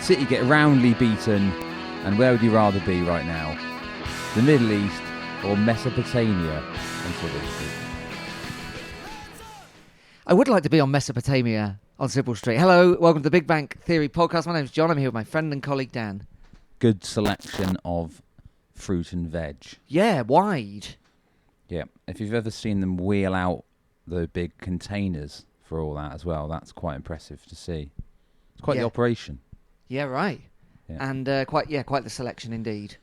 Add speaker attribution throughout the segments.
Speaker 1: City get roundly beaten, and where would you rather be right now? The Middle East or Mesopotamia on Sybil Street?
Speaker 2: I would like to be on Mesopotamia on Sybil Street. Hello, welcome to the Big Bang Theory podcast. My name's John. I'm here with my friend and colleague Dan.
Speaker 1: Good selection of fruit and veg.
Speaker 2: Yeah, wide.
Speaker 1: Yeah, if you've ever seen them wheel out the big containers for all that as well, that's quite impressive to see. It's quite the operation.
Speaker 2: Yeah, right.
Speaker 1: Yeah.
Speaker 2: And quite the selection indeed.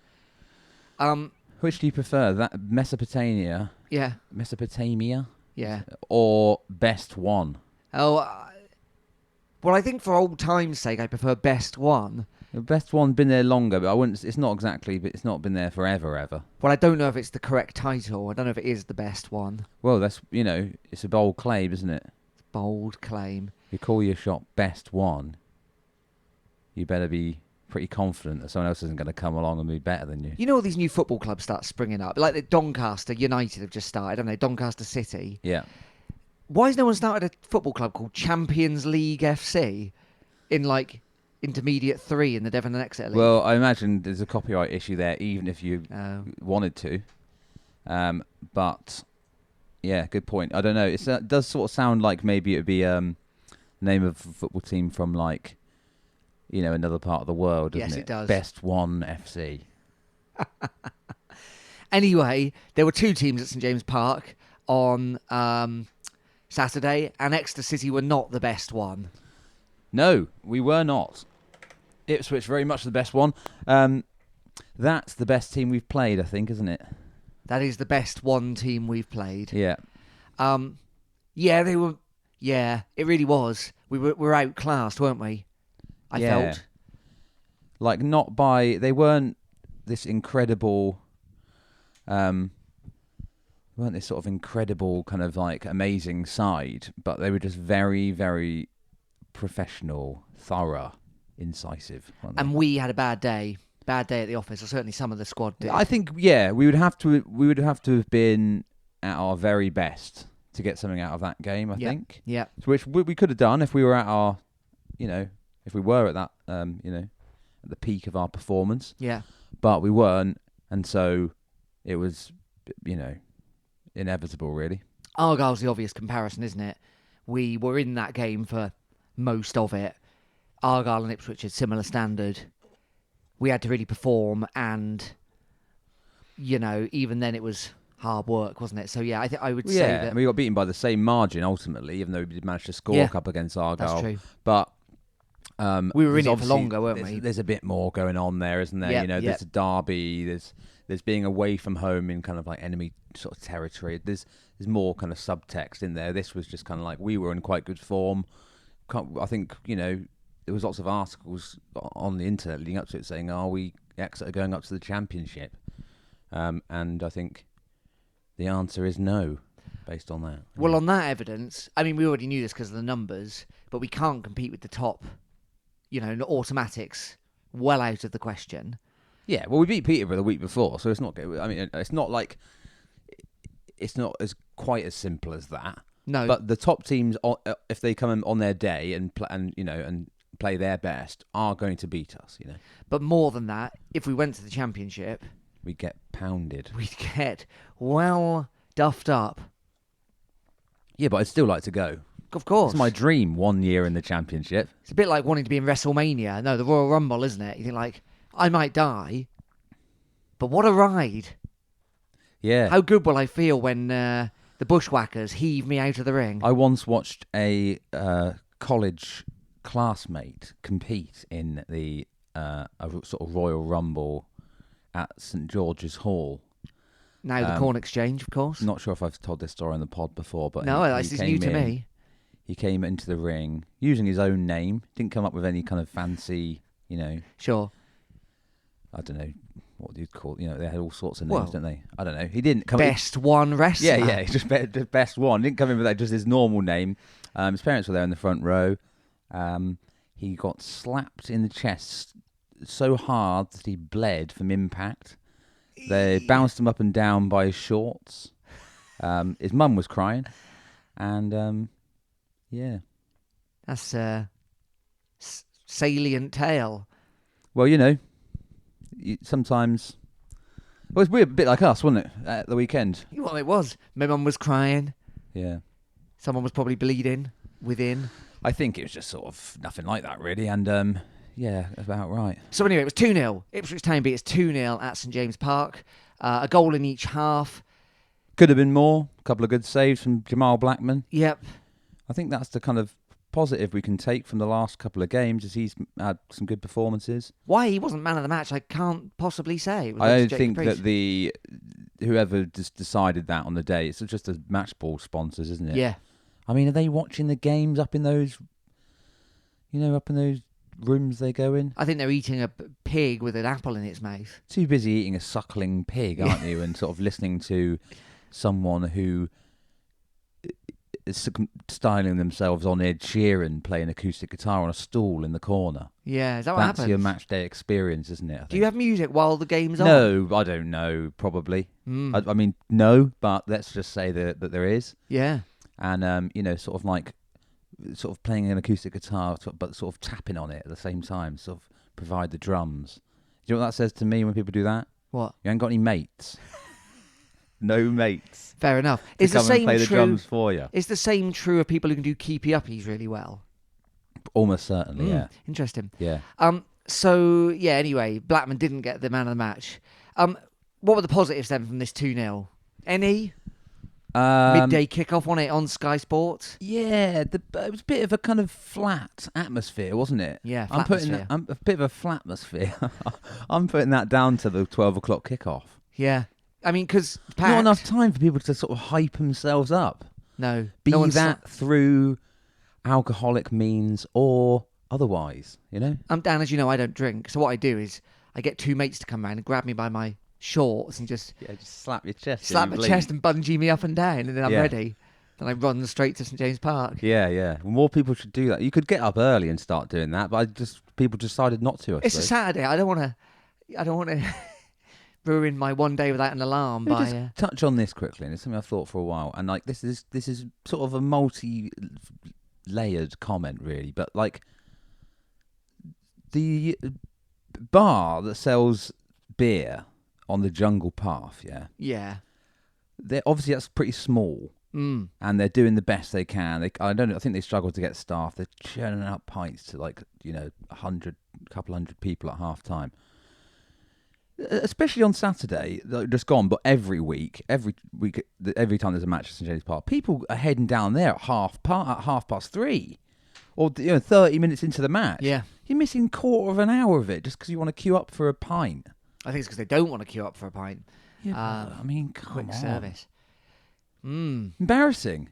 Speaker 1: Which do you prefer, that Mesopotamia?
Speaker 2: Yeah.
Speaker 1: Mesopotamia?
Speaker 2: Yeah.
Speaker 1: Or Best One?
Speaker 2: Oh, well, I think for old time's sake, I prefer Best One.
Speaker 1: The Best One been there longer, but I wouldn't. It's not exactly, but it's not been there forever, ever.
Speaker 2: Well, I don't know if it's the correct title. I don't know if it is the best one.
Speaker 1: Well, that's it's a bold claim, isn't it?
Speaker 2: Bold claim.
Speaker 1: You call your shop Best One, you better be pretty confident that someone else isn't going to come along and be better than you.
Speaker 2: You know, all these new football clubs start springing up, like the Doncaster United have just started. I don't know, Doncaster City.
Speaker 1: Yeah.
Speaker 2: Why has no one started a football club called Champions League FC in like Intermediate 3 in the Devon and Exeter League?
Speaker 1: Well, I imagine there's a copyright issue there, even if you wanted to. But yeah, good point. I don't know. It does sort of sound like maybe it would be name of a football team from like another part of the world, doesn't it?
Speaker 2: Yes, it does.
Speaker 1: Best One FC.
Speaker 2: Anyway, there were two teams at St James Park on Saturday, and Exeter City were not the best one.
Speaker 1: No, we were not. Ipswich very much the best one. That's the best team we've played, I think, isn't it?
Speaker 2: That is the best one team we've played.
Speaker 1: Yeah.
Speaker 2: Yeah, they were. Yeah, it really was. We were outclassed, weren't we? I felt.
Speaker 1: Like, not by... They weren't this incredible... weren't this sort of incredible kind of like amazing side, but they were just very, very professional, thorough, incisive.
Speaker 2: And we had a bad day at the office, or certainly some of the squad did.
Speaker 1: I think, we would have to have been at our very best to get something out of that game, I think.
Speaker 2: Yeah.
Speaker 1: Which we could have done if we were at our, if we were at that, at the peak of our performance.
Speaker 2: Yeah.
Speaker 1: But we weren't, and so it was, inevitable, really.
Speaker 2: Argyle's the obvious comparison, isn't it? We were in that game for most of it. Argyle and Ipswich had similar standard. We had to really perform, and even then it was hard work, wasn't it? So yeah, I would say that
Speaker 1: we got beaten by the same margin ultimately, even though we did manage to score a couple against Argyle.
Speaker 2: That's true.
Speaker 1: But
Speaker 2: we were in it for longer, weren't we?
Speaker 1: There's a bit more going on there, isn't there? There's a derby. There's being away from home in kind of like enemy sort of territory. There's more kind of subtext in there. This was just kind of like we were in quite good form. I think there was lots of articles on the internet leading up to it saying, "Are we Exeter going up to the Championship?" And I think the answer is no, based on that.
Speaker 2: Well, on that evidence, I mean, we already knew this because of the numbers, but we can't compete with the top, automatics well out of the question.
Speaker 1: Yeah, well, we beat Peterborough the week before, so it's not good. I mean, it's not like it's not as quite as simple as that.
Speaker 2: No,
Speaker 1: but the top teams, if they come in on their day and play their best, are going to beat us.
Speaker 2: But more than that, if we went to the Championship,
Speaker 1: we'd get pounded.
Speaker 2: We'd get well duffed up.
Speaker 1: Yeah, but I'd still like to go.
Speaker 2: Of course.
Speaker 1: It's my dream, 1 year in the Championship.
Speaker 2: It's a bit like wanting to be in WrestleMania. No, the Royal Rumble, isn't it? You think like, I might die, but what a ride.
Speaker 1: Yeah.
Speaker 2: How good will I feel when the bushwhackers heave me out of the ring?
Speaker 1: I once watched a college classmate compete in the a sort of Royal Rumble at St George's Hall.
Speaker 2: Now the Corn Exchange, of course.
Speaker 1: Not sure if I've told this story on the pod before, but
Speaker 2: no, this is new to me.
Speaker 1: He came into the ring using his own name. Didn't come up with any kind of fancy,
Speaker 2: Sure.
Speaker 1: I don't know what you'd call. They had all sorts of names, don't they? I don't know. He didn't come.
Speaker 2: Best one wrestler.
Speaker 1: Yeah, just best one. Didn't come in with that. Just his normal name. His parents were there in the front row. He got slapped in the chest so hard that he bled from impact. They bounced him up and down by his shorts. His mum was crying, and
Speaker 2: that's a salient tale.
Speaker 1: Well, sometimes... Well, it was a bit like us, wasn't it, at the weekend?
Speaker 2: Well, it was. My mum was crying.
Speaker 1: Yeah.
Speaker 2: Someone was probably bleeding within.
Speaker 1: I think it was just sort of nothing like that, really, and yeah, about right.
Speaker 2: So anyway, it was 2-0. Ipswich Town beat us 2-0 at St James Park. A goal in each half.
Speaker 1: Could have been more. A couple of good saves from Jamal Blackman.
Speaker 2: Yep.
Speaker 1: I think that's the kind of positive we can take from the last couple of games, as he's had some good performances.
Speaker 2: Why he wasn't man of the match, I can't possibly say.
Speaker 1: I don't think that whoever just decided that on the day, it's just the match ball sponsors, isn't it?
Speaker 2: Yeah.
Speaker 1: I mean, are they watching the games up in those rooms they go in?
Speaker 2: I think they're eating a pig with an apple in its mouth.
Speaker 1: Too busy eating a suckling pig, aren't you? And sort of listening to someone who is styling themselves on Ed Sheeran playing acoustic guitar on a stool in the corner.
Speaker 2: Yeah, is that what happens?
Speaker 1: That's your match day experience, isn't it? I think.
Speaker 2: Do you have music while the game's on?
Speaker 1: No, I don't know, probably. I mean, no, but let's just say that there is.
Speaker 2: Yeah.
Speaker 1: And, sort of playing an acoustic guitar, but sort of tapping on it at the same time, sort of provide the drums. Do you know what that says to me when people do that?
Speaker 2: What?
Speaker 1: You ain't got any mates. No mates.
Speaker 2: Fair enough.
Speaker 1: Is the same play the drums for you?
Speaker 2: Is the same true of people who can do keepy uppies really well?
Speaker 1: Almost certainly, yeah.
Speaker 2: Interesting.
Speaker 1: Yeah.
Speaker 2: So yeah. Anyway, Blackman didn't get the man of the match. What were the positives then from this 2-0? Any? Midday kickoff on it on Sky Sports.
Speaker 1: Yeah, it was a bit of a kind of flat atmosphere, wasn't it?
Speaker 2: Yeah,
Speaker 1: I'm a bit of a flat atmosphere. I'm putting that down to the 12 o'clock kickoff.
Speaker 2: Yeah. I mean, because
Speaker 1: not enough time for people to sort of hype themselves up.
Speaker 2: No.
Speaker 1: Be that through alcoholic means or otherwise, Dan,
Speaker 2: as you know, I don't drink. So what I do is I get two mates to come round and grab me by my shorts and just
Speaker 1: slap your chest.
Speaker 2: Slap my chest and bungee me up and down, and then I'm ready. Then I run straight to St James Park.
Speaker 1: Yeah. Well, more people should do that. You could get up early and start doing that, but people decided not to.
Speaker 2: It's a Saturday. I don't want to ruin my one day without an alarm.
Speaker 1: Just touch on this quickly, and it's something I've thought for a while. And like this is sort of a multi-layered comment, really. But like the bar that sells beer on the Jungle Path,
Speaker 2: yeah.
Speaker 1: They're obviously that's pretty small, and they're doing the best they can. I think they struggle to get staff. They're churning out pints to a couple hundred people at half time. Especially on Saturday, just gone, but every time there's a match at St James Park, people are heading down there at half past 3, or 30 minutes into the match.
Speaker 2: Yeah,
Speaker 1: you're missing quarter of an hour of it just because you want to queue up for a pint.
Speaker 2: I think it's because they don't want to queue up for a pint.
Speaker 1: Yeah, I mean,
Speaker 2: quick service.
Speaker 1: Embarrassing.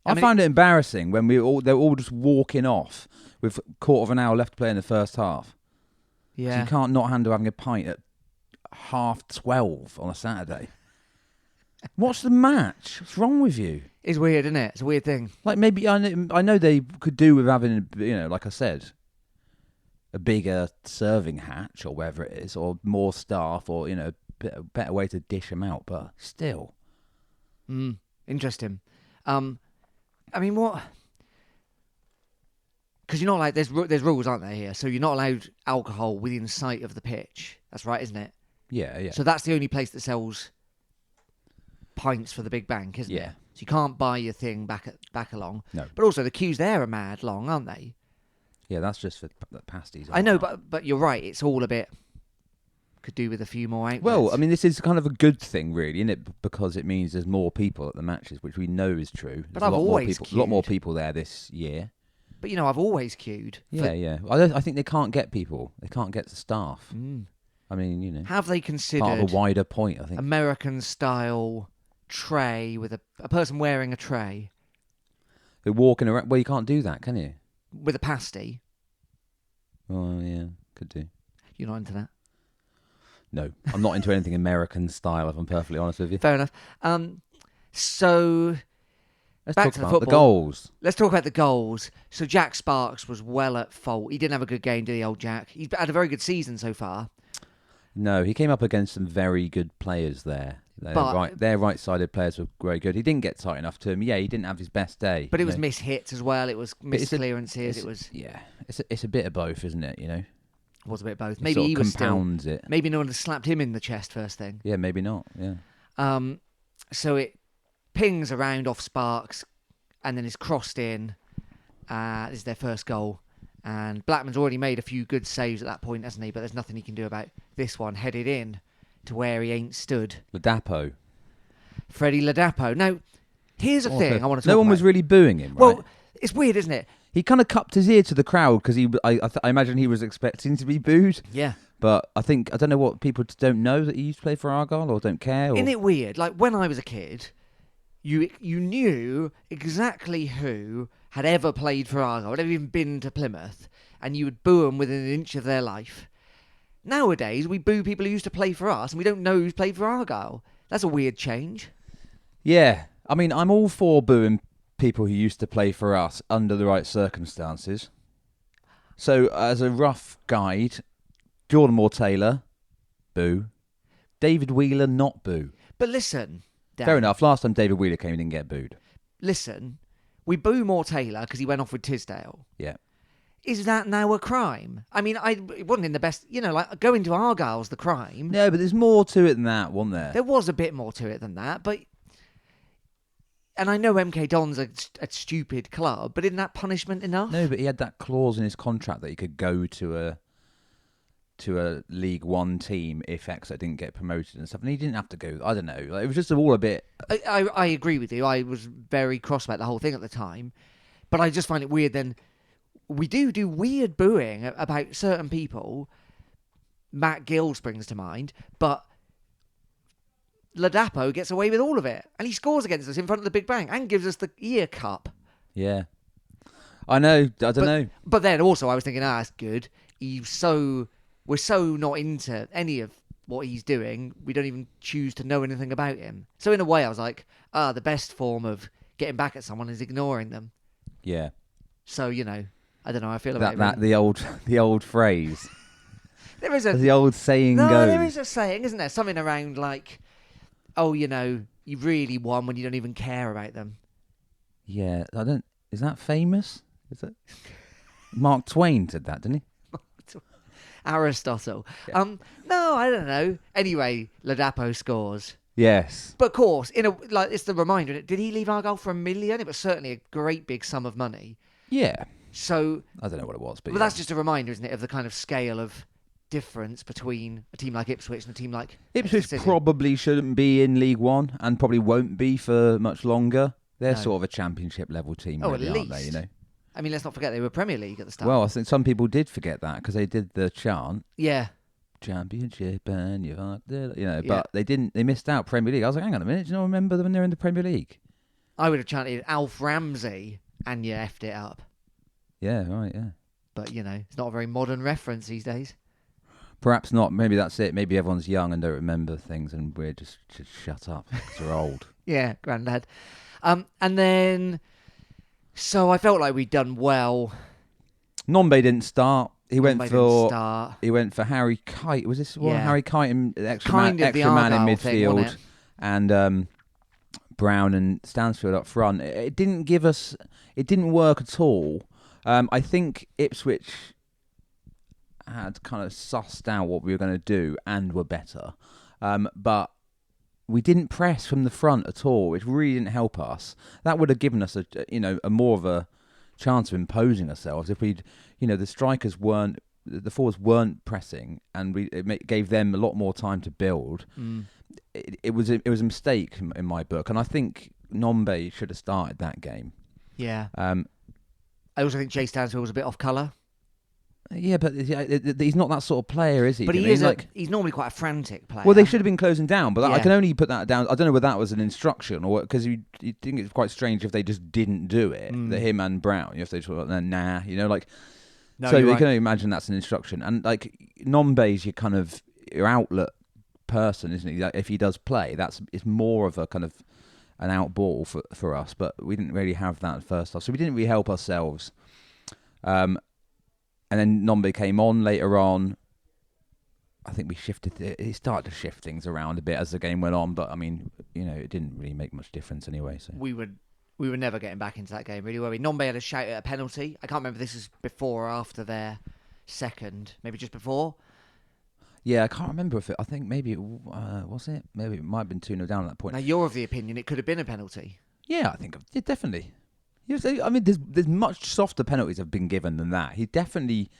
Speaker 1: I found it embarrassing when they were all just walking off with a quarter of an hour left to play in the first half.
Speaker 2: Yeah,
Speaker 1: so you can't not handle having a pint at 12:30 on a Saturday. Watch the match. What's wrong with you?
Speaker 2: It's weird, isn't it? It's a weird thing.
Speaker 1: Like maybe I know they could do with having, like I said, a bigger serving hatch or whatever it is, or more staff, or a better way to dish them out. But still,
Speaker 2: interesting. I mean, what? Because you're not like there's rules, aren't there here? So you're not allowed alcohol within sight of the pitch. That's right, isn't it?
Speaker 1: Yeah.
Speaker 2: So that's the only place that sells pints for the big bank, isn't it? So you can't buy your thing back along.
Speaker 1: No.
Speaker 2: But also the queues there are mad long, aren't they?
Speaker 1: Yeah, that's just for pasties.
Speaker 2: I know, but you're right. It's all a bit could do with a few more outlets.
Speaker 1: Well, I mean, this is kind of a good thing, really, isn't it? Because it means there's more people at the matches, which we know is true.
Speaker 2: But I've always queued.
Speaker 1: A lot more people there this year.
Speaker 2: But I've always queued.
Speaker 1: Yeah. I think they can't get people. They can't get the staff. I mean,
Speaker 2: have they considered
Speaker 1: part of a wider point? I think
Speaker 2: American style tray with a person wearing a tray.
Speaker 1: They're walking around. Well, you can't do that, can you?
Speaker 2: With a pasty.
Speaker 1: Oh yeah, could do.
Speaker 2: You're not into that?
Speaker 1: No, I'm not into anything American style, if I'm perfectly honest with you.
Speaker 2: Fair enough. So
Speaker 1: let's
Speaker 2: back
Speaker 1: talk
Speaker 2: to the
Speaker 1: about
Speaker 2: football.
Speaker 1: the goals.
Speaker 2: Let's talk about the goals. So Jack Sparks was well at fault. He didn't have a good game, did he, old Jack? He's had a very good season so far.
Speaker 1: No, he came up against some very good players there. Their right-sided players were very good. He didn't get tight enough to him. Yeah, he didn't have his best day.
Speaker 2: But it was missed hits as well. It was missed clearances.
Speaker 1: It's a bit of both, isn't it?
Speaker 2: Was a bit of both.
Speaker 1: It
Speaker 2: Maybe
Speaker 1: sort of
Speaker 2: he was
Speaker 1: compounds it.
Speaker 2: Maybe no one had slapped him in the chest first thing.
Speaker 1: Yeah, maybe not. Yeah.
Speaker 2: So it pings around off Sparks, and then is crossed in. This is their first goal. And Blackman's already made a few good saves at that point, hasn't he? But there's nothing he can do about this one. Headed in to where he ain't stood.
Speaker 1: Ladapo.
Speaker 2: Freddie Ladapo. Now, here's a thing I want to talk about.
Speaker 1: No one was really booing him, right?
Speaker 2: Well, it's weird, isn't it?
Speaker 1: He kind of cupped his ear to the crowd because I imagine he was expecting to be booed.
Speaker 2: Yeah.
Speaker 1: But I don't know what people don't know that he used to play for Argyle or don't care. Or...
Speaker 2: Isn't it weird? Like, when I was a kid, you knew exactly who had ever played for Argyle, had ever even been to Plymouth, and you would boo them within an inch of their life. Nowadays, we boo people who used to play for us, and we don't know who's played for Argyle. That's a weird change.
Speaker 1: Yeah. I mean, I'm all for booing people who used to play for us under the right circumstances. So, as a rough guide, Jordan Moore-Taylor, boo. David Wheeler, not boo.
Speaker 2: But listen, Dan,
Speaker 1: fair enough. Last time David Wheeler came, he didn't get booed.
Speaker 2: Listen, we boo Moore-Taylor because he went off with Tisdale.
Speaker 1: Yeah.
Speaker 2: Is that now a crime? I mean, it wasn't in the best... like, going to Argyle's the crime.
Speaker 1: No, but there's more to it than that, wasn't there?
Speaker 2: There was a bit more to it than that, but... And I know MK Don's a stupid club, but isn't that punishment enough?
Speaker 1: No, but he had that clause in his contract that he could go to a League One team if Exeter didn't get promoted and stuff, and he didn't have to go. I don't know. Like, it was just all a bit...
Speaker 2: I agree with you. I was very cross about the whole thing at the time, but I just find it weird then. We do weird booing about certain people. Matt Gill springs to mind, but Ladapo gets away with all of it, and he scores against us in front of the Big Bang and gives us the ear cup.
Speaker 1: Yeah, I know. I don't know.
Speaker 2: But then also I was thinking, that's good. We're so not into any of what he's doing. We don't even choose to know anything about him. So in a way, I was like, the best form of getting back at someone is ignoring them.
Speaker 1: Yeah.
Speaker 2: So I don't know how I feel about it.
Speaker 1: The old phrase.
Speaker 2: There is
Speaker 1: the old saying goes.
Speaker 2: No, there is a saying, isn't there? Something around like, you really won when you don't even care about them.
Speaker 1: Yeah, is that famous? Is it? Mark Twain said that, didn't he?
Speaker 2: Aristotle. Yeah. No, I don't know. Anyway, Ladapo scores.
Speaker 1: Yes.
Speaker 2: But of course, it's the reminder. Did he leave Argyle for $1 million? It was certainly a great big sum of money.
Speaker 1: Yeah.
Speaker 2: So
Speaker 1: I don't know what it was, but
Speaker 2: that's just a reminder, isn't it, of the kind of scale of difference between a team like Ipswich and a team like
Speaker 1: Ipswich probably shouldn't be in League One and probably won't be for much longer. They're sort of a championship level team, really,
Speaker 2: at least.
Speaker 1: Aren't they?
Speaker 2: I mean, let's not forget they were Premier League at the start.
Speaker 1: Well, I think some people did forget that because they did the chant.
Speaker 2: Yeah.
Speaker 1: Championship and but they didn't. They missed out Premier League. I was like, hang on a minute, do you not remember them when they're in the Premier League?
Speaker 2: I would have chanted Alf Ramsey and you effed it up.
Speaker 1: Yeah, right, yeah.
Speaker 2: But, it's not a very modern reference these days.
Speaker 1: Perhaps not. Maybe that's it. Maybe everyone's young and don't remember things and we're just shut up because we're old.
Speaker 2: Yeah, Grandad. And then... So I felt like we'd done well.
Speaker 1: Nombe didn't start. He went for Harry Kite. Was this one? Harry Kite and extra man in midfield, and Brown and Stansfield up front. It didn't give us. It didn't work at all. I think Ipswich had kind of sussed out what we were going to do and were better, but we didn't press from the front at all, which really didn't help us. That would have given us a more of a chance of imposing ourselves if we'd, the strikers weren't, the forwards weren't pressing, and it gave them a lot more time to build. It was a mistake in my book, and I think Nombe should have started that game.
Speaker 2: Yeah. I also think Jay Stansfield was a bit off colour.
Speaker 1: Yeah, but he's not that sort of player, is he?
Speaker 2: But he's normally quite a frantic player.
Speaker 1: Well, they should have been closing down, but I can only put that down. I don't know whether that was an instruction or because you think it's quite strange if they just didn't do it. That him and Brown, if they just were like, nah, No, so you can only imagine that's an instruction. And like Nombe's your outlet person, isn't he? Like, if he does play, it's more of a kind of an out ball for us. But we didn't really have that first half, so we didn't really help ourselves. And then Nombe came on later on. I think we shifted. He started to shift things around a bit as the game went on, but I mean, it didn't really make much difference anyway. So
Speaker 2: we were never getting back into that game, really, were we? Nombe had a shout at a penalty. I can't remember if this is before or after their second, maybe just before.
Speaker 1: Yeah, I can't remember if I think maybe it was it. Maybe it might have been 2-0 down at that point.
Speaker 2: Now you're of the opinion it could have been a penalty.
Speaker 1: Yeah, I think definitely. I mean, there's much softer penalties have been given than that. He definitely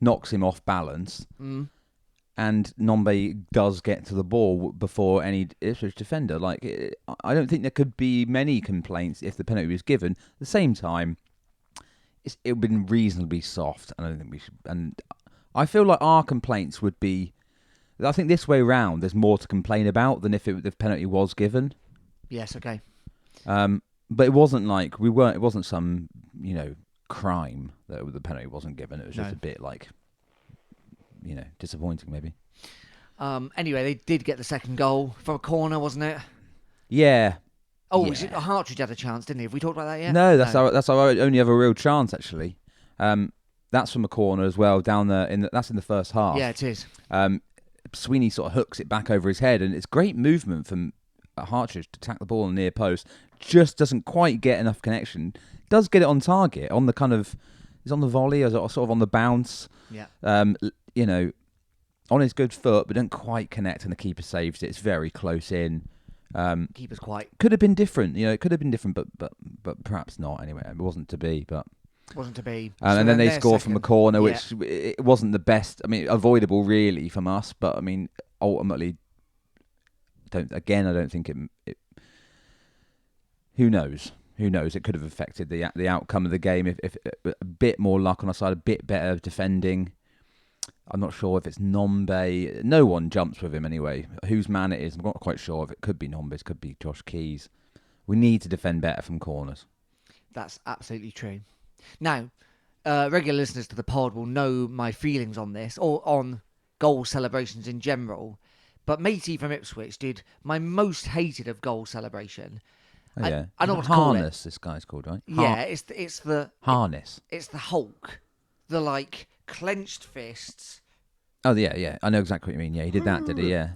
Speaker 1: knocks him off balance, and Nombe does get to the ball before any Ipswich defender. Like, I don't think there could be many complaints if the penalty was given. At the same time, it would have been reasonably soft, and I don't think we should. And I feel like our complaints would be. I think this way round, there's more to complain about than if the penalty was given.
Speaker 2: Yes. Okay.
Speaker 1: But it wasn't like it wasn't some, crime that the penalty wasn't given. It was just a bit like, disappointing maybe.
Speaker 2: Anyway, they did get the second goal from a corner, wasn't it?
Speaker 1: Yeah.
Speaker 2: Oh, was it Hartridge had a chance, didn't he? Have we talked about that yet?
Speaker 1: No, that's our only other real chance actually. That's from a corner as well down there. That's in the first half.
Speaker 2: Yeah, it is.
Speaker 1: Sweeney sort of hooks it back over his head, and it's great movement from Hartridge to tack the ball on the near post. Just doesn't quite get enough connection. Does get it on target on the kind of, is on the volley or sort of on the bounce.
Speaker 2: Yeah.
Speaker 1: On his good foot, but didn't quite connect, and the keeper saves it. It's very close in.
Speaker 2: Keeper's quite
Speaker 1: could have been different. It could have been different, but perhaps not. Anyway, it wasn't to be. But
Speaker 2: wasn't to be.
Speaker 1: And then they score from a corner, which it wasn't the best. I mean, avoidable really from us, but I mean, ultimately, I don't think it. Who knows? Who knows? It could have affected the outcome of the game if a bit more luck on our side, a bit better defending. I'm not sure if it's Nombe. No one jumps with him anyway. Whose man it is, I'm not quite sure if it could be Nombe's, could be Josh Keys. We need to defend better from corners.
Speaker 2: That's absolutely true. Now, regular listeners to the pod will know my feelings on this, or on goal celebrations in general. But Matey from Ipswich did my most hated of goal celebration.
Speaker 1: Oh, yeah.
Speaker 2: I know what to call it.
Speaker 1: Harness, this guy's called, right?
Speaker 2: Yeah, it's the
Speaker 1: harness.
Speaker 2: It's the Hulk, the clenched fists.
Speaker 1: Oh yeah. I know exactly what you mean. Yeah, he did that, did he? Yeah.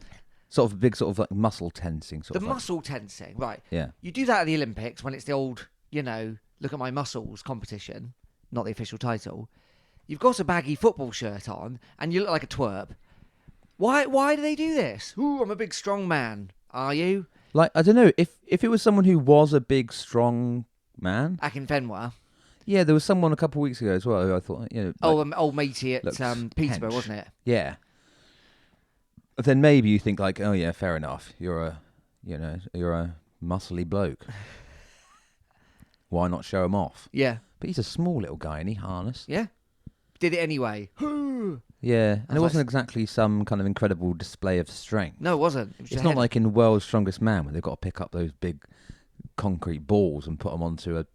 Speaker 1: Sort of a big muscle tensing sort of.
Speaker 2: The muscle tensing, right?
Speaker 1: Yeah.
Speaker 2: You do that at the Olympics when it's the old, look at my muscles competition, not the official title. You've got a baggy football shirt on and you look like a twerp. Why do they do this? Ooh, I'm a big strong man. Are you?
Speaker 1: I don't know, if it was someone who was a big, strong man.
Speaker 2: Akinfenwa.
Speaker 1: Yeah, there was someone a couple of weeks ago as well who I thought,
Speaker 2: old matey at Peterborough,
Speaker 1: hench.
Speaker 2: wasn't it?
Speaker 1: Yeah. But then maybe you think oh yeah, fair enough. You're a muscly bloke. Why not show him off?
Speaker 2: Yeah.
Speaker 1: But he's a small little guy, and he harnessed.
Speaker 2: Yeah. Did it anyway.
Speaker 1: Yeah, and it wasn't exactly some kind of incredible display of strength.
Speaker 2: No, it wasn't. It's
Speaker 1: not like in World's Strongest Man where they've got to pick up those big concrete balls and put them onto a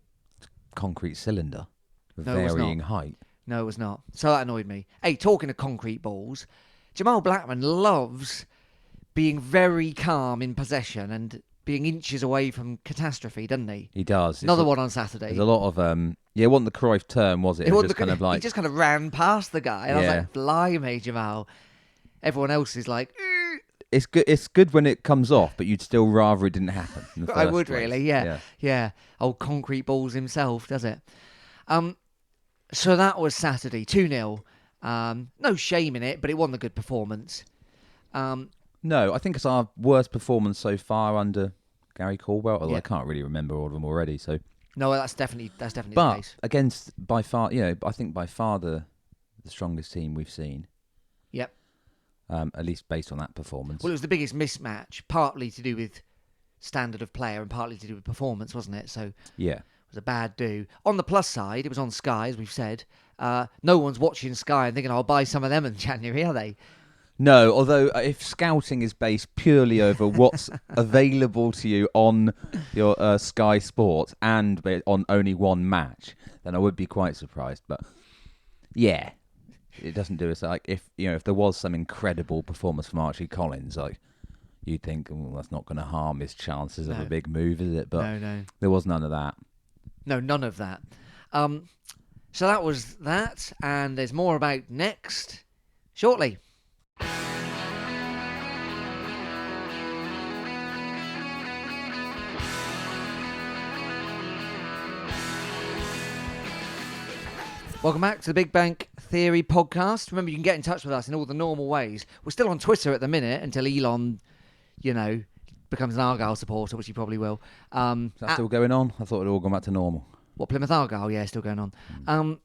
Speaker 1: concrete cylinder of varying height.
Speaker 2: No, it was not. So that annoyed me. Hey, talking of concrete balls, Jamal Blackman loves being very calm in possession and being inches away from catastrophe, doesn't he?
Speaker 1: He does.
Speaker 2: Another one on Saturday.
Speaker 1: There's a lot of it wasn't the Cruyff term, was it? It was just kind of
Speaker 2: he just kind of ran past the guy, and I was like, "Blimey, Jamal!" Everyone else is like,
Speaker 1: It's good. It's good when it comes off, but you'd still rather it didn't happen. In the first
Speaker 2: I would
Speaker 1: place.
Speaker 2: really, yeah. Old concrete balls himself, does it? So that was Saturday, 2-0. No shame in it, but it wasn't a good performance.
Speaker 1: No, I think it's our worst performance so far under Gary Caldwell. Although I can't really remember all of them already. So
Speaker 2: no, that's definitely the case.
Speaker 1: Against by far, I think by far the strongest team we've seen.
Speaker 2: Yep.
Speaker 1: At least based on that performance.
Speaker 2: Well, it was the biggest mismatch, partly to do with standard of player and partly to do with performance, wasn't it? So
Speaker 1: yeah,
Speaker 2: it was a bad do. On the plus side, it was on Sky, as we've said. No one's watching Sky and thinking, I'll buy some of them in January, are they?
Speaker 1: No, although if scouting is based purely over what's available to you on your Sky Sports and on only one match, then I would be quite surprised. But yeah, it doesn't do us if there was some incredible performance from Archie Collins, you'd think, that's not going to harm his chances of a big move, is it? But
Speaker 2: no,
Speaker 1: there was none of that.
Speaker 2: No, none of that. So that was that, and there's more about next shortly. Welcome back to the Big Bank Theory podcast. Remember, you can get in touch with us in all the normal ways. We're still on Twitter at the minute until Elon, becomes an Argyle supporter, which he probably will.
Speaker 1: Is that still going on? I thought it had all gone back to normal.
Speaker 2: What, Plymouth Argyle? Yeah, still going on.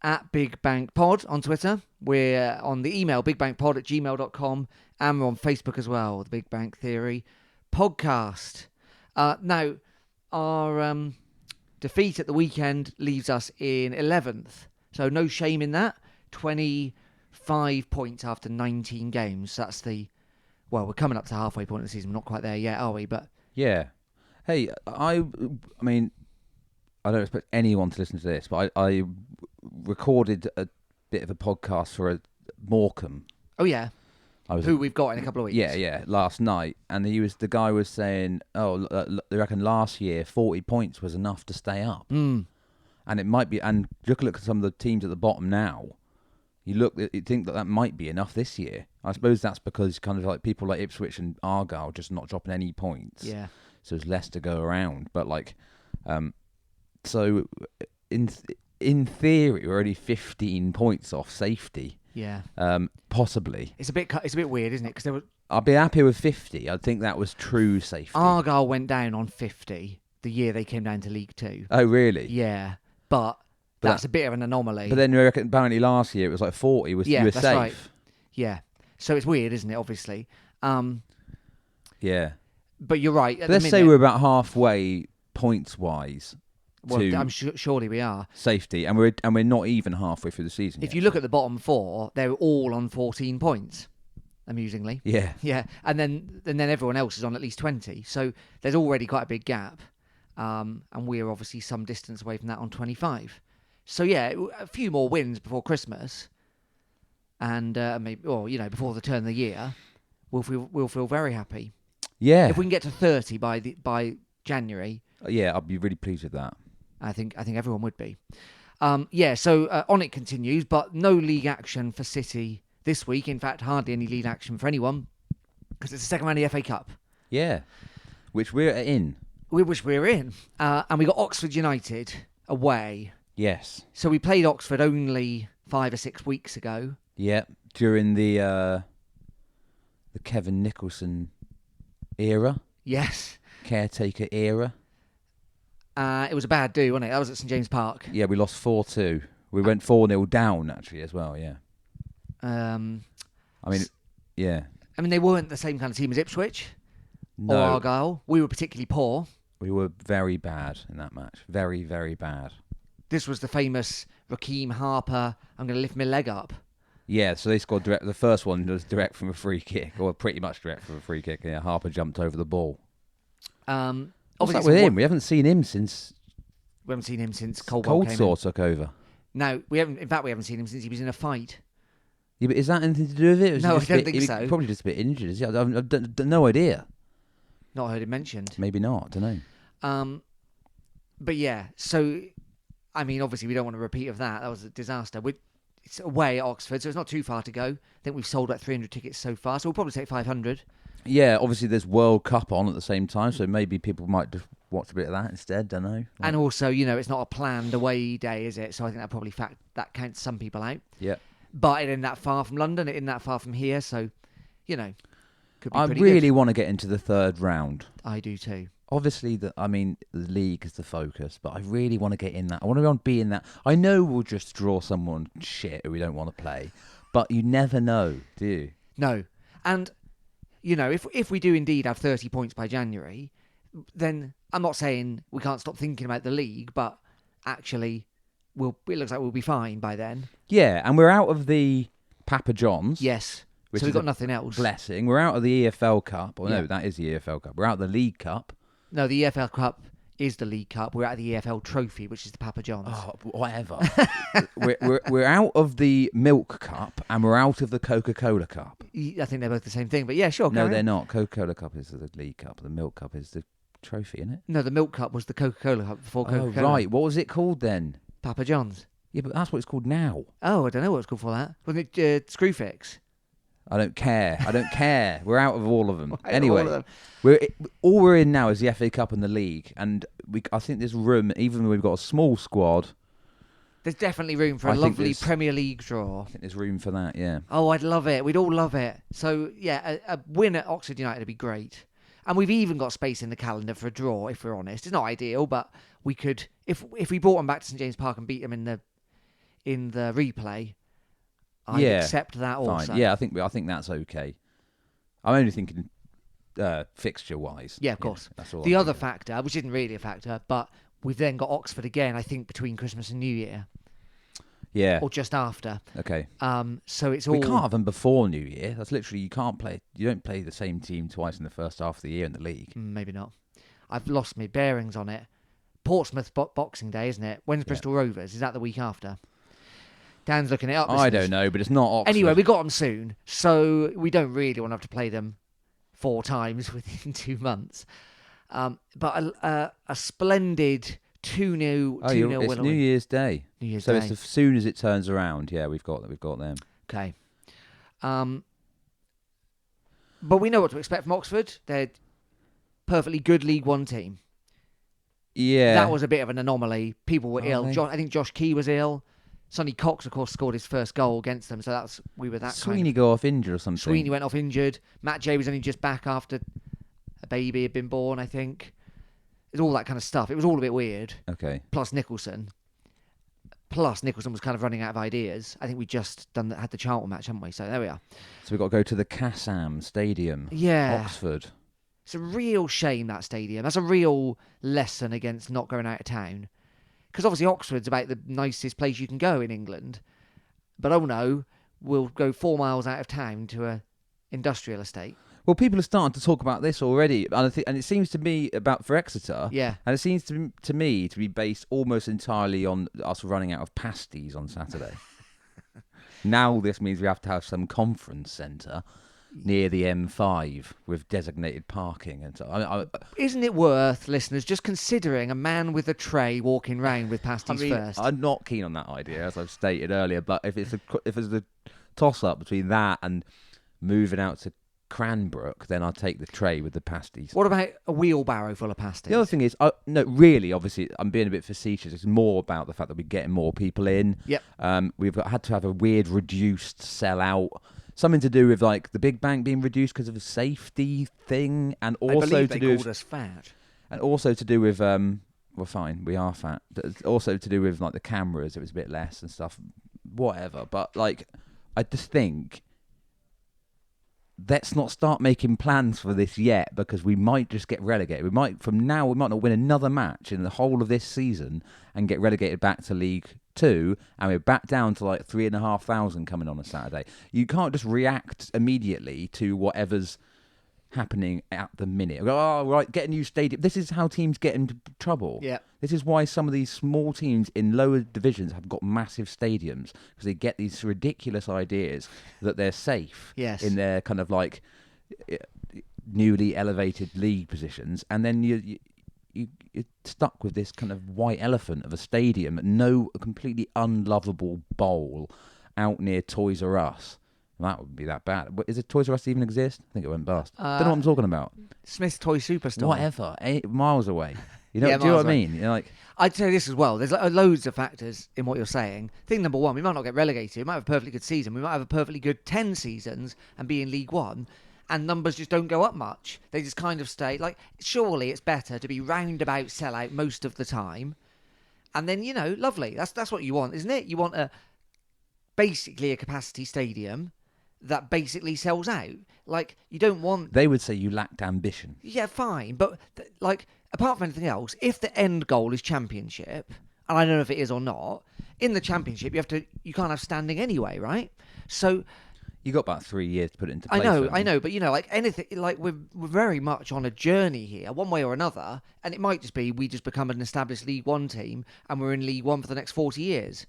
Speaker 2: At Big Bank Pod on Twitter. We're on the email bigbankpod@gmail.com, and we're on Facebook as well, the Big Bank Theory podcast. Now, our defeat at the weekend leaves us in 11th. So no shame in that. 25 points after 19 games. So that's we're coming up to the halfway point of the season. We're not quite there yet, are we? But
Speaker 1: yeah. Hey, I mean, I don't expect anyone to listen to this, but I recorded a bit of a podcast for Morecambe.
Speaker 2: Oh, yeah. Who we've got in a couple of weeks.
Speaker 1: Yeah, last night. And the guy was saying, they reckon last year 40 points was enough to stay up. And it might be, and look at some of the teams at the bottom now. You think that might be enough this year. I suppose that's because kind of like people like Ipswich and Argyle just not dropping any points.
Speaker 2: Yeah.
Speaker 1: So there's less to go around. But so in theory, we're only 15 points off safety.
Speaker 2: Yeah.
Speaker 1: Possibly.
Speaker 2: It's a bit weird, isn't it? Because
Speaker 1: I'd be happy with 50. I think that was true safety.
Speaker 2: Argyle went down on 50 the year they came down to League Two.
Speaker 1: Oh, really?
Speaker 2: Yeah. But that's a bit of an anomaly.
Speaker 1: But then you reckon apparently last year it was like 40. You were
Speaker 2: that's
Speaker 1: safe.
Speaker 2: Right. Yeah. So it's weird, isn't it? Obviously.
Speaker 1: Yeah.
Speaker 2: But you're right.
Speaker 1: Let's say we're about halfway points wise.
Speaker 2: Well, I'm surely we are.
Speaker 1: Safety, and we're not even halfway through the season.
Speaker 2: If you look at the bottom four, they're all on 14 points. Amusingly.
Speaker 1: Yeah.
Speaker 2: Yeah. And then everyone else is on at least 20. So there's already quite a big gap. And we're obviously some distance away from that on 25. So yeah, a few more wins before Christmas, and before the turn of the year, we'll feel very happy.
Speaker 1: Yeah.
Speaker 2: If we can get to 30 by January.
Speaker 1: Yeah, I'd be really pleased with that.
Speaker 2: I think everyone would be. So on it continues, but no league action for City this week. In fact, hardly any league action for anyone because it's the second round of the FA Cup.
Speaker 1: Yeah, which we're in.
Speaker 2: Which we're in, and we got Oxford United away.
Speaker 1: Yes.
Speaker 2: So we played Oxford only 5 or 6 weeks ago.
Speaker 1: Yeah, during the Kevin Nicholson era.
Speaker 2: Yes.
Speaker 1: Caretaker era.
Speaker 2: It was a bad do, wasn't it? That was at St James Park.
Speaker 1: Yeah, we lost 4-2. We went 4-0 down, actually, as well, yeah. Yeah.
Speaker 2: I mean, they weren't the same kind of team as Ipswich
Speaker 1: or
Speaker 2: Argyle. We were particularly poor.
Speaker 1: We were very bad in that match. Very, very bad.
Speaker 2: This was the famous Raheem Harper, I'm going to lift my leg up.
Speaker 1: Yeah, so they scored direct. The first one was direct from a free kick, or pretty much direct from a free kick. Yeah, Harper jumped over the ball. What's that with him? We haven't seen him since...
Speaker 2: We haven't seen him since Coldsaw
Speaker 1: took over.
Speaker 2: No, we haven't. In fact, we haven't seen him since he was in a fight.
Speaker 1: Yeah, but is that anything to do with it?
Speaker 2: No, I don't think so.
Speaker 1: Probably just a bit injured. Is he? I've no idea.
Speaker 2: Not heard it mentioned.
Speaker 1: Maybe not. I don't
Speaker 2: know. But yeah, so... I mean, obviously, we don't want a repeat of that. That was a disaster. It's away at Oxford, so it's not too far to go. I think we've sold like 300 tickets so far, so we'll probably take 500.
Speaker 1: Yeah, obviously, there's World Cup on at the same time, so maybe people might just watch a bit of that instead. Don't know.
Speaker 2: And also, it's not a planned away day, is it? So I think that probably that counts some people out.
Speaker 1: Yeah.
Speaker 2: But it isn't that far from London. It isn't that far from here, so could be
Speaker 1: I
Speaker 2: pretty
Speaker 1: really
Speaker 2: good.
Speaker 1: want to get into the third round.
Speaker 2: I do too.
Speaker 1: Obviously, the league is the focus, but I really want to get in that. I want to be in that. I know we'll just draw someone shit who we don't want to play, but you never know, do you?
Speaker 2: No. And, if we do indeed have 30 points by January, then I'm not saying we can't stop thinking about the league, but actually, it looks like we'll be fine by then.
Speaker 1: Yeah, and we're out of the Papa John's.
Speaker 2: Yes. So we've got nothing else.
Speaker 1: Blessing. We're out of the EFL Cup. Well, no, that is the EFL Cup. We're out of the League Cup.
Speaker 2: No, the EFL Cup is the League Cup. We're out of the EFL Trophy, which is the Papa John's.
Speaker 1: Oh, whatever. we're out of the Milk Cup and we're out of the Coca-Cola Cup.
Speaker 2: I think they're both the same thing, but yeah, sure.
Speaker 1: No, they're not. Coca-Cola Cup is the League Cup. The Milk Cup is the trophy, isn't it?
Speaker 2: No, the Milk Cup was the Coca-Cola Cup before Coca-Cola.
Speaker 1: Oh, right. What was it called then?
Speaker 2: Papa John's.
Speaker 1: Yeah, but that's what it's called now.
Speaker 2: Oh, I don't know what it's called for that. Wasn't it Screwfix?
Speaker 1: I don't care. We're out of all of them. Anyway, we're in now is the FA Cup and the league, and I think this room, even though we've got a small squad,
Speaker 2: There's definitely room for a lovely Premier League draw.
Speaker 1: I think there's room for that, yeah.
Speaker 2: Oh, I'd love it. We'd all love it. So, yeah, a win at Oxford United would be great. And we've even got space in the calendar for a draw, if we're honest. It's not ideal, but we could, if we brought them back to St James Park and beat them in the replay, I'd accept that also.
Speaker 1: Fine. Yeah, I think that's okay. I'm only thinking fixture-wise.
Speaker 2: Yeah, of course.
Speaker 1: That's all.
Speaker 2: The other factor, which isn't really a factor, but we've then got Oxford again, I think, between Christmas and New Year.
Speaker 1: Yeah.
Speaker 2: Or just after.
Speaker 1: Okay.
Speaker 2: So it's all...
Speaker 1: We can't have them before New Year. That's literally, you don't play the same team twice in the first half of the year in the league.
Speaker 2: Maybe not. I've lost my bearings on it. Portsmouth Boxing Day, isn't it? When's Bristol Rovers? Is that the week after? Dan's looking it up.
Speaker 1: I don't know, but it's not Oxford.
Speaker 2: Anyway, we got them soon, so we don't really want to have to play them 4 times within 2 months. But a splendid 2-0 win.
Speaker 1: It's New Year's Day.
Speaker 2: It's
Speaker 1: as soon as it turns around, we've got them.
Speaker 2: Okay. But we know what to expect from Oxford. They're perfectly good League One team.
Speaker 1: Yeah.
Speaker 2: That was a bit of an anomaly. People were ill. I think Josh Key was ill. Sonny Cox, of course, scored his first goal against them, so we were that
Speaker 1: Sweeney go off injured or something.
Speaker 2: Sweeney went off injured. Matt Jay was only just back after a baby had been born, I think. It's all that kind of stuff. It was all a bit weird.
Speaker 1: Okay.
Speaker 2: Plus Nicholson was kind of running out of ideas. I think we just had the Charlton match, haven't we? So there we are.
Speaker 1: So we've got to go to the Kassam Stadium.
Speaker 2: Yeah.
Speaker 1: Oxford.
Speaker 2: It's a real shame, that stadium. That's a real lesson against not going out of town. Because obviously Oxford's about the nicest place you can go in England. But oh no, we'll go 4 miles out of town to a industrial estate.
Speaker 1: Well, people are starting to talk about this already, and it seems to me for Exeter.
Speaker 2: Yeah.
Speaker 1: And it seems to me to be based almost entirely on us running out of pasties on Saturday. Now this means we have to have some conference centre near the M5 with designated parking and so.
Speaker 2: Isn't it worth, listeners, just considering a man with a tray walking round with pasties first?
Speaker 1: I'm not keen on that idea, as I've stated earlier. But if it's a toss up between that and moving out to Cranbrook, then I'll take the tray with the pasties.
Speaker 2: What about a wheelbarrow full of pasties?
Speaker 1: The other thing is, no, really, obviously, I'm being a bit facetious. It's more about the fact that we're getting more people in.
Speaker 2: Yep.
Speaker 1: We've had to have a weird reduced sellout. Something to do with like the Big Bank being reduced because of a safety thing, and also to do with
Speaker 2: called us fat,
Speaker 1: and also to do with well, fine, we are fat. But also to do with like the cameras, it was a bit less and stuff, whatever. But like, I just think let's not start making plans for this yet, because we might just get relegated. We might not win another match in the whole of this season and get relegated back to League 2, and we're back down to like 3,500 coming on a Saturday. You can't just react immediately to whatever's happening at the minute. Go, oh, right, get a new stadium. This is how teams get into trouble.
Speaker 2: Yeah.
Speaker 1: This is why some of these small teams in lower divisions have got massive stadiums, because they get these ridiculous ideas that they're safe in their kind of like newly elevated league positions, and then you're stuck with this kind of white elephant of a stadium, a completely unlovable bowl out near Toys R Us. That wouldn't be that bad. Is it Toys R Us even exist? I think it went bust. Don't know what I'm talking about.
Speaker 2: Smith's Toy Superstore.
Speaker 1: Whatever. 8 miles away. You know, do you know what I mean? You're like,
Speaker 2: I'd say this as well. There's loads of factors in what you're saying. Thing number one, we might not get relegated. We might have a perfectly good season. We might have a perfectly good 10 seasons and be in League One, and numbers just don't go up much. They just kind of stay. Like, surely it's better to be roundabout sellout most of the time. And then, lovely. That's what you want, isn't it? You want basically a capacity stadium that basically sells out. Like, you don't want...
Speaker 1: They would say you lacked ambition.
Speaker 2: Yeah, fine. But, apart from anything else, if the end goal is championship, and I don't know if it is or not, in the championship, you can't have standing anyway, right? So...
Speaker 1: You got about 3 years to put it into place.
Speaker 2: I know, but anything, we're very much on a journey here, one way or another, and it might just be we just become an established League One team, and we're in League One for the next 40 years.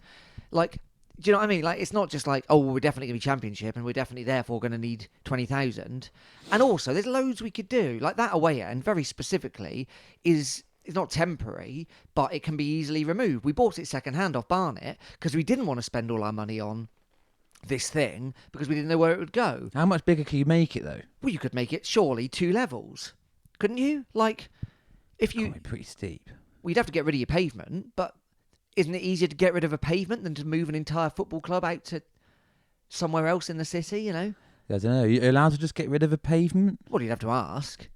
Speaker 2: Do you know what I mean? It's not just like, oh, we're definitely going to be championship and we're definitely therefore going to need 20,000. And also, there's loads we could do. Like that away end, very specifically, is not temporary, but it can be easily removed. We bought it second-hand off Barnet because we didn't want to spend all our money on this thing because we didn't know where it would go.
Speaker 1: How much bigger can you make it, though?
Speaker 2: Well, you could make it, surely, 2 levels. Couldn't you? If you...
Speaker 1: Pretty steep.
Speaker 2: Well, you'd have to get rid of your pavement, but... isn't it easier to get rid of a pavement than to move an entire football club out to somewhere else in the city, you know?
Speaker 1: I don't know. You're allowed to just get rid of a pavement?
Speaker 2: Well, you'd have to ask.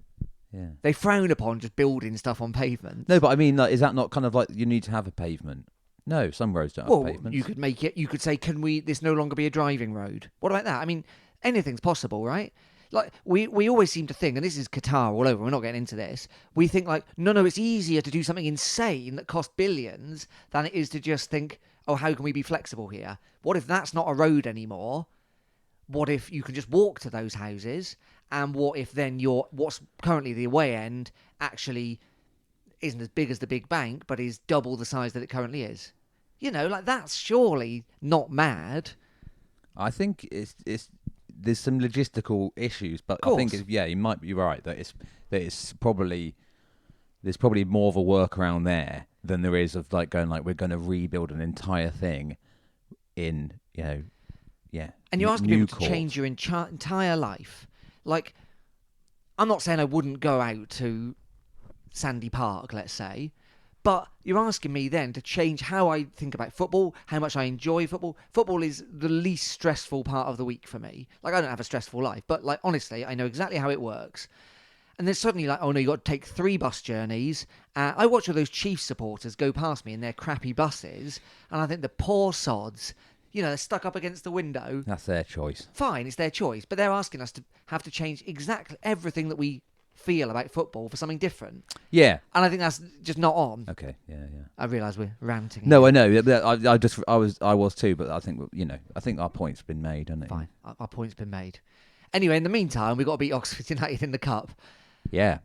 Speaker 1: Yeah.
Speaker 2: They frown upon just building stuff on pavements.
Speaker 1: No, but I mean, like, is that not kind of like you need to have a pavement? No, some roads don't have pavements.
Speaker 2: You could make it. You could say, "Can this no longer be a driving road?" What about that? I mean, anything's possible, right? Like we always seem to think, and this is Qatar all over. We're not getting into this. We think like, no, it's easier to do something insane that costs billions than it is to just think, oh, how can we be flexible here? What if that's not a road anymore? What if you can just walk to those houses? And what if then what's currently the away end actually isn't as big as the big bank, but is double the size that it currently is? You know, like that's surely not mad.
Speaker 1: I think there's some logistical issues, but I think you might be right that it's probably there's probably more of a workaround there than there is of like going like we're going to rebuild an entire thing in
Speaker 2: And you're asking people to change your entire life. Like, I'm not saying I wouldn't go out to Sandy Park, let's say, but you're asking me then to change how I think about football, how much I enjoy football. Football is the least stressful part of the week for me. Like, I don't have a stressful life, but like honestly, I know exactly how it works. And then suddenly, like, oh no, you got to take 3 bus journeys. I watch all those Chiefs supporters go past me in their crappy buses, and I think the poor sods. You know, they're stuck up against the window.
Speaker 1: That's their choice. Fine,
Speaker 2: it's their choice. But they're asking us to have to change exactly everything that we feel about football for something different.
Speaker 1: Yeah.
Speaker 2: And I think that's just not on.
Speaker 1: Okay, yeah.
Speaker 2: I realise we're ranting.
Speaker 1: No, I know. I was too, but I think, I think our point's been made, hasn't it?
Speaker 2: Fine, our point's been made. Anyway, in the meantime, we've got to beat Oxford United in the Cup.
Speaker 1: Yeah.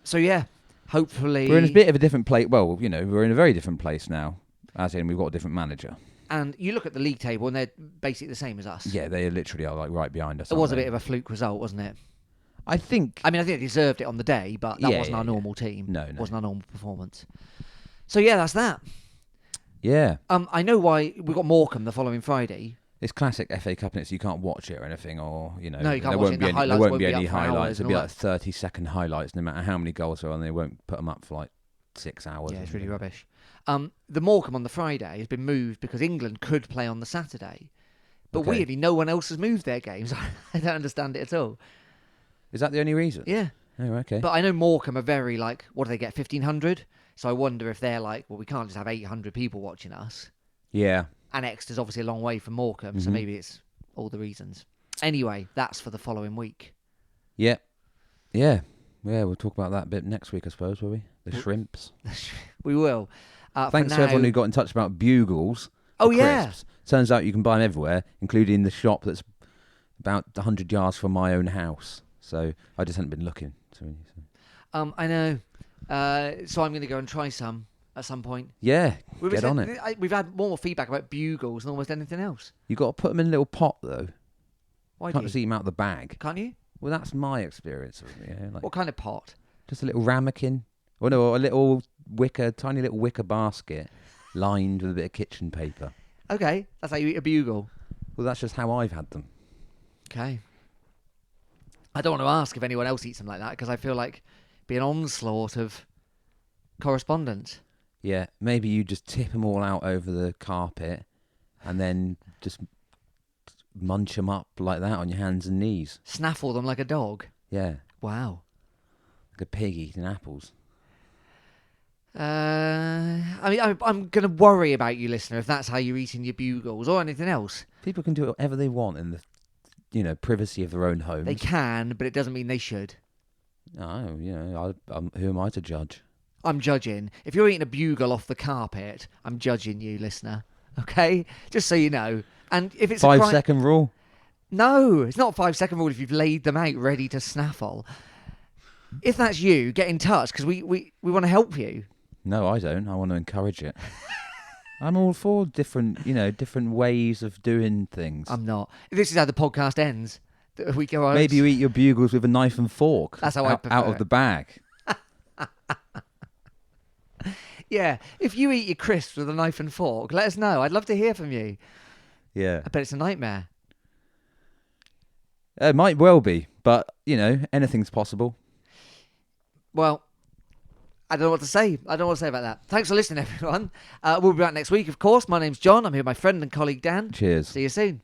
Speaker 2: So, yeah, hopefully...
Speaker 1: We're in a bit of a different place. Well, we're in a very different place now, as in we've got a different manager.
Speaker 2: And you look at the league table and they're basically the same as us.
Speaker 1: Yeah, they literally are like right behind us.
Speaker 2: It was a bit of a fluke result, wasn't it?
Speaker 1: I think
Speaker 2: they deserved it on the day, but that wasn't our normal team.
Speaker 1: No.
Speaker 2: It wasn't our normal performance. So yeah, that's that.
Speaker 1: Yeah.
Speaker 2: I know why we got Morecambe the following Friday.
Speaker 1: It's classic FA Cup, and you can't watch it or anything, or
Speaker 2: No, you can't watch it. There
Speaker 1: won't be any highlights. There'll be like 30-second highlights, no matter how many goals are on. They won't put them up for like 6 hours.
Speaker 2: Yeah, it's really rubbish. The Morecambe on the Friday has been moved because England could play on the Saturday. But weirdly, no one else has moved their games. I don't understand it at all.
Speaker 1: Is that the only reason?
Speaker 2: Yeah.
Speaker 1: Oh, okay.
Speaker 2: But I know Morecambe are very like, what do they get, 1,500? So I wonder if they're like, well, we can't just have 800 people watching us.
Speaker 1: Yeah.
Speaker 2: And Exeter's obviously a long way from Morecambe, so maybe it's all the reasons. Anyway, that's for the following week.
Speaker 1: Yeah. Yeah. Yeah, we'll talk about that a bit next week, I suppose, will we? The shrimps.
Speaker 2: We will.
Speaker 1: Thanks to everyone who got in touch about bugles.
Speaker 2: Oh, yeah.
Speaker 1: Turns out you can buy them everywhere, including the shop that's about 100 yards from my own house. So I just hadn't been looking.
Speaker 2: I know. So I'm going to go and try some at some point.
Speaker 1: Yeah, get on it.
Speaker 2: We've had more feedback about bugles than almost anything else.
Speaker 1: You've got to put them in a little pot, though.
Speaker 2: Why
Speaker 1: can't just eat them out of the bag.
Speaker 2: Can't you?
Speaker 1: Well, that's my experience of it. Yeah,
Speaker 2: what kind of pot?
Speaker 1: Just a little ramekin. Well, no, a little tiny little wicker basket lined with a bit of kitchen paper.
Speaker 2: Okay, that's how you eat a bugle.
Speaker 1: Well, that's just how I've had them.
Speaker 2: Okay. I don't want to ask if anyone else eats them like that because I feel like it'd be an onslaught of correspondence.
Speaker 1: Yeah, maybe you just tip them all out over the carpet and then just munch them up like that on your hands and knees.
Speaker 2: Snaffle them like a dog?
Speaker 1: Yeah.
Speaker 2: Wow.
Speaker 1: Like a pig eating apples.
Speaker 2: I'm going to worry about you, listener, if that's how you're eating your bugles or anything else.
Speaker 1: People can do whatever they want in the privacy of their own homes.
Speaker 2: They can, but it doesn't mean they should.
Speaker 1: No, who am I to judge?
Speaker 2: I'm judging. If you're eating a bugle off the carpet, I'm judging you, listener. Okay? Just so you know. And if it's
Speaker 1: 5-second rule?
Speaker 2: No, it's not a 5-second rule if you've laid them out ready to snaffle. If that's you, get in touch because we want to help you.
Speaker 1: No, I don't. I want to encourage it. I'm all for different ways of doing things.
Speaker 2: I'm not. This is how the podcast ends. We go.
Speaker 1: Maybe you eat your bugles with a knife and fork.
Speaker 2: That's how I prefer
Speaker 1: out of the bag.
Speaker 2: Yeah, if you eat your crisps with a knife and fork, let us know. I'd love to hear from you.
Speaker 1: Yeah.
Speaker 2: I bet it's a nightmare.
Speaker 1: It might well be, but anything's possible.
Speaker 2: Well, I don't know what to say. I don't know what to say about that. Thanks for listening, everyone. We'll be back next week, of course. My name's John. I'm here with my friend and colleague Dan.
Speaker 1: Cheers.
Speaker 2: See you soon.